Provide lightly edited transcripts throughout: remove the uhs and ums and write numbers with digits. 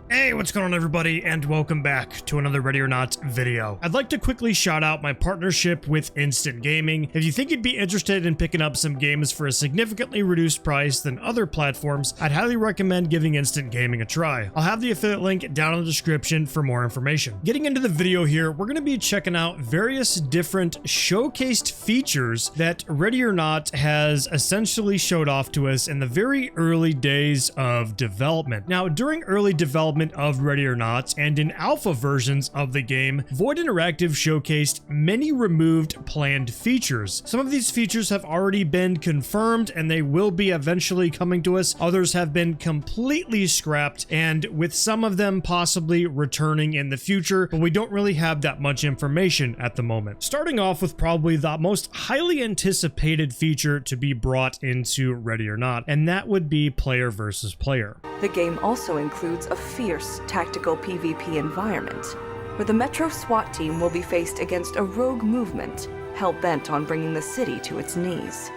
Hey, what's going on everybody, and welcome back to another Ready or Not video. I'd like to quickly shout out my partnership with Instant Gaming. If you think you'd be interested in picking up some games for a significantly reduced price than other platforms, I'd highly recommend giving Instant Gaming a try. I'll have the affiliate link down in the description for more information. Getting into the video here, we're going to be checking out various different showcased features that Ready or Not has essentially showed off to us in the very early days of development. Now, during early development of Ready or Not and in alpha versions of the game, Void Interactive showcased many removed planned features. Some of these features have already been confirmed and they will be eventually coming to us. Others have been completely scrapped, and with some of them possibly returning in the future, but we don't really have that much information at the moment. Starting off with probably the most highly anticipated feature to be brought into Ready or Not, and that would be player versus player. The game also includes a fierce tactical PvP environment, where the Metro SWAT team will be faced against a rogue movement hell-bent on bringing the city to its knees.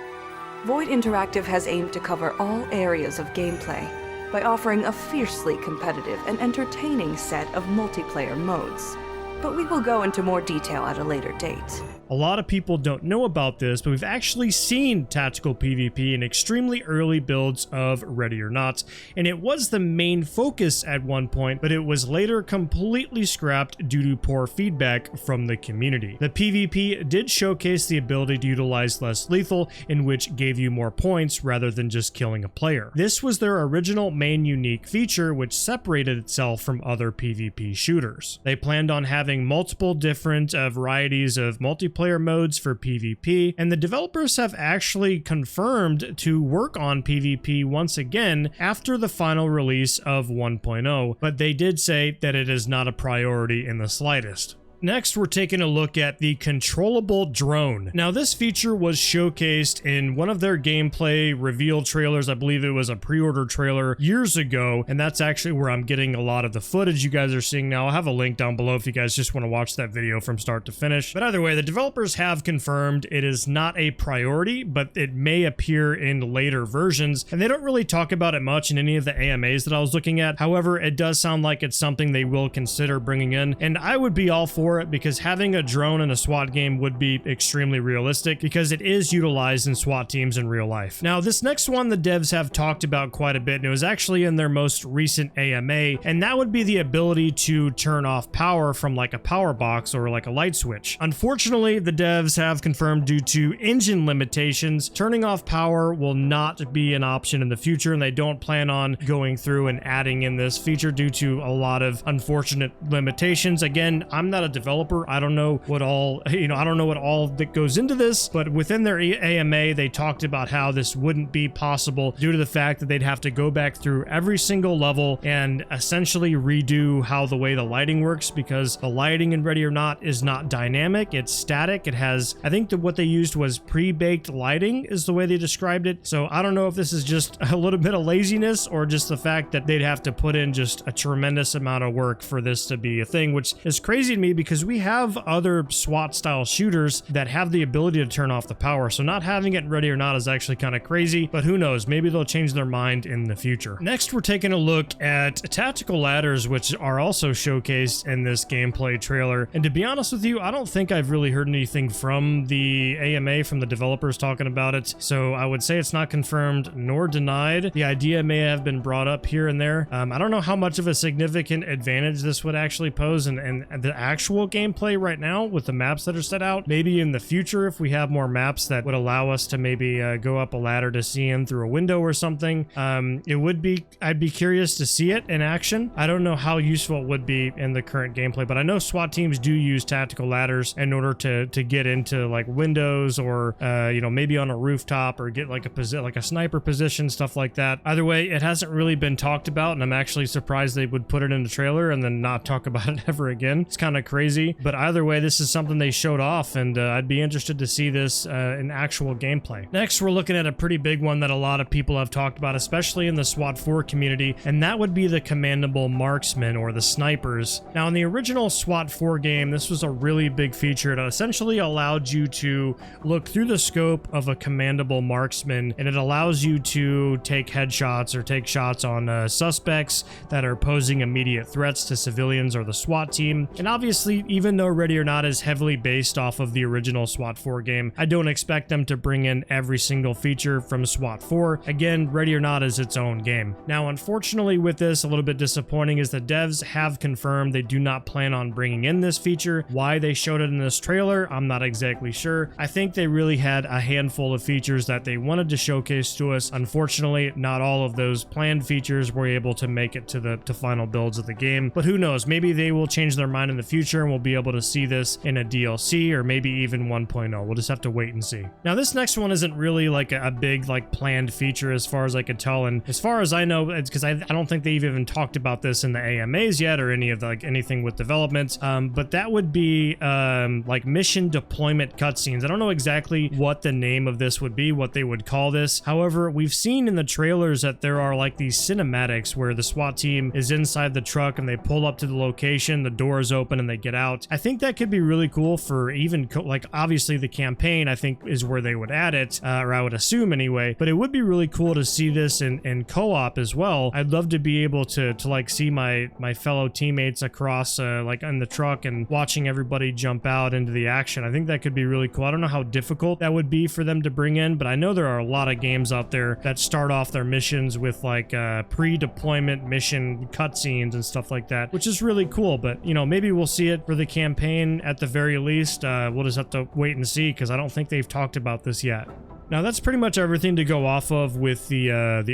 Void Interactive has aimed to cover all areas of gameplay by offering a fiercely competitive and entertaining set of multiplayer modes, but we will go into more detail at a later date. A lot of people don't know about this, but we've actually seen tactical PvP in extremely early builds of Ready or Not, and it was the main focus at one point, but it was later completely scrapped due to poor feedback from the community. The PvP did showcase the ability to utilize less lethal, in which gave you more points rather than just killing a player. This was their original main unique feature, which separated itself from other PvP shooters. They planned on having multiple different varieties of multiplayer modes for PvP, and the developers have actually confirmed to work on PvP once again after the final release of 1.0, but they did say that it is not a priority in the slightest. Next, we're taking a look at the controllable drone. Now, this feature was showcased in one of their gameplay reveal trailers. I believe it was a pre-order trailer years ago, and that's actually where I'm getting a lot of the footage you guys are seeing now. I'll have a link down below if you guys just want to watch that video from start to finish. But either way, the developers have confirmed it is not a priority, but it may appear in later versions, and they don't really talk about it much in any of the AMAs that I was looking at. However, it does sound like it's something they will consider bringing in, and I would be all for it, because having a drone in a SWAT game would be extremely realistic because it is utilized in SWAT teams in real life. Now, this next one the devs have talked about quite a bit, and it was actually in their most recent AMA, and that would be the ability to turn off power from like a power box or like a light switch. Unfortunately, the devs have confirmed due to engine limitations, turning off power will not be an option in the future, and they don't plan on going through and adding in this feature due to a lot of unfortunate limitations. Again, I'm not a developer. I don't know what all, I don't know what all that goes into this, but within their AMA, they talked about how this wouldn't be possible due to the fact that they'd have to go back through every single level and essentially redo how the way the lighting works, because the lighting in Ready or Not is not dynamic, it's static. It has, I think that what they used was pre-baked lighting is the way they described it. So I don't know if this is just a little bit of laziness or just the fact that they'd have to put in just a tremendous amount of work for this to be a thing, which is crazy to me because we have other SWAT style shooters that have the ability to turn off the power, so not having it in Ready or Not is actually kind of crazy, but who knows, maybe they'll change their mind in the future. Next, we're taking a look at tactical ladders, which are also showcased in this gameplay trailer, and to be honest with you, I don't think I've really heard anything from the AMA, from the developers talking about it, so I would say it's not confirmed nor denied. The idea may have been brought up here and there. I don't know how much of a significant advantage this would actually pose in the actual gameplay right now with the maps that are set out. Maybe in the future, if we have more maps that would allow us to maybe go up a ladder to see in through a window or something, I'd be curious to see it in action. I don't know how useful it would be in the current gameplay, but I know SWAT teams do use tactical ladders in order to get into like windows or maybe on a rooftop or get like a sniper position, stuff like that. Either way, it hasn't really been talked about, and I'm actually surprised they would put it in the trailer and then not talk about it ever again. It's kind of crazy crazy. But either way, this is something they showed off, and I'd be interested to see this in actual gameplay. Next, we're looking at a pretty big one that a lot of people have talked about, especially in the SWAT 4 community, and that would be the commandable marksmen, or the snipers. Now, in the original SWAT 4 game, this was a really big feature. It essentially allowed you to look through the scope of a commandable marksman, and it allows you to take headshots or take shots on suspects that are posing immediate threats to civilians or the SWAT team. And obviously, even though Ready or Not is heavily based off of the original SWAT 4 game, I don't expect them to bring in every single feature from SWAT 4. Again, Ready or Not is its own game. Now, unfortunately with this, a little bit disappointing is the devs have confirmed they do not plan on bringing in this feature. Why they showed it in this trailer, I'm not exactly sure. I think they really had a handful of features that they wanted to showcase to us. Unfortunately, not all of those planned features were able to make it to the final builds of the game, but who knows, maybe they will change their mind in the future and we'll be able to see this in a DLC or maybe even 1.0. We'll just have to wait and see. Now, this next one isn't really like a big like planned feature as far as I could tell, and as far as I know, it's because I don't think they've even talked about this in the AMAs yet or any of the, like anything with development, but that would be like mission deployment cutscenes. I don't know exactly what the name of this would be, what they would call this. However, we've seen in the trailers that there are like these cinematics where the SWAT team is inside the truck and they pull up to the location, the door is open and they get out. I think that could be really cool for even like obviously the campaign, I think, is where they would add it, or I would assume anyway, but it would be really cool to see this in co-op as well. I'd love to be able to like see my fellow teammates across like in the truck and watching everybody jump out into the action. I think that could be really cool. I don't know how difficult that would be for them to bring in, but I know there are a lot of games out there that start off their missions with like pre-deployment mission cutscenes and stuff like that, which is really cool. But you know, maybe we'll see it for the campaign at the very least. We'll just have to wait and see, because I don't think they've talked about this yet. Now, that's pretty much everything to go off of with the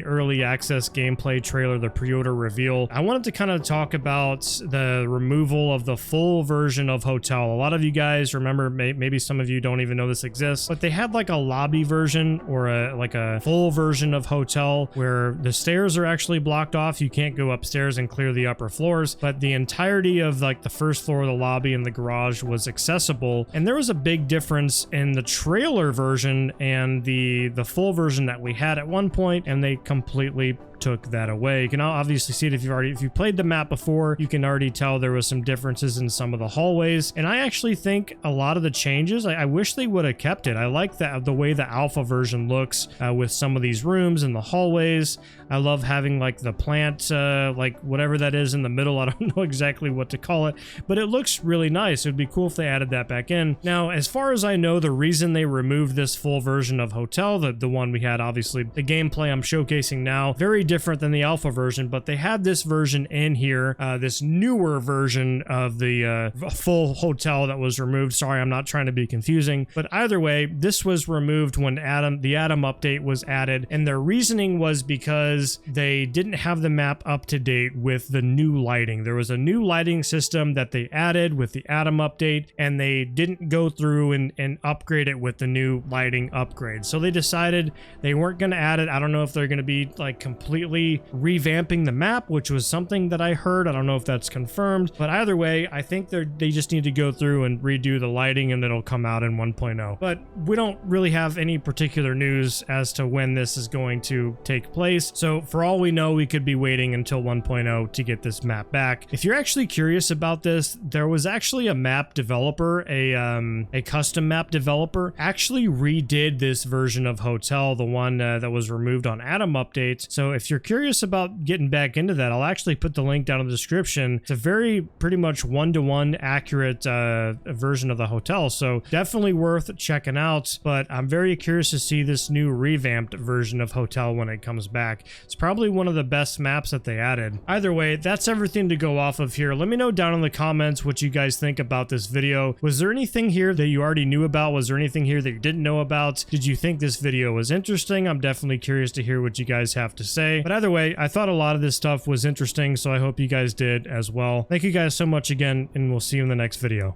early access gameplay trailer, the pre-order reveal. I wanted to kind of talk about the removal of the full version of Hotel. A lot of you guys remember, maybe some of you don't even know this exists, but they had like a lobby version or like a full version of Hotel where the stairs are actually blocked off. You can't go upstairs and clear the upper floors, but the entirety of like the first floor of the lobby and the garage was accessible. And there was a big difference in the trailer version and the full version that we had at one point, and they completely took that away. You can obviously see it if you played the map before. You can already tell there was some differences in some of the hallways, and I actually think a lot of the changes, I wish they would have kept it. I like the way the alpha version looks with some of these rooms and the hallways. I love having like the plant, like whatever that is in the middle. I don't know exactly what to call it, but it looks really nice. It would be cool if they added that back in. Now, as far as I know, the reason they removed this full version of Hotel, the one we had, obviously the gameplay I'm showcasing now, very different than the alpha version, but they had this version in here, this newer version of the full Hotel that was removed. Sorry, I'm not trying to be confusing, but either way, this was removed when the ADAM update was added, and their reasoning was because they didn't have the map up to date with the new lighting. There was a new lighting system that they added with the ADAM update, and they didn't go through and upgrade it with the new lighting upgrade. So they decided they weren't going to add it. I don't know if they're going to be like completely revamping the map, which was something that I heard. I don't know if that's confirmed, but either way, I think they just need to go through and redo the lighting, and it'll come out in 1.0. But we don't really have any particular news as to when this is going to take place. So for all we know, we could be waiting until 1.0 to get this map back. If you're actually curious about this, there was actually a map developer, a custom map developer, actually redid this version of Hotel, the one that was removed on ADAM updates. So if you're curious about getting back into that, I'll actually put the link down in the description. It's a very pretty much one-to-one accurate version of the Hotel, so definitely worth checking out. But I'm very curious to see this new revamped version of Hotel when it comes back. It's probably one of the best maps that they added. Either way, that's everything to go off of here. Let me know down in the comments what you guys think about this video. Was there anything here that you already knew about? Was there anything here that you didn't know about? Did you think this video was interesting? I'm definitely curious to hear what you guys have to say. But either way, I thought a lot of this stuff was interesting, so I hope you guys did as well. Thank you guys so much again, and we'll see you in the next video.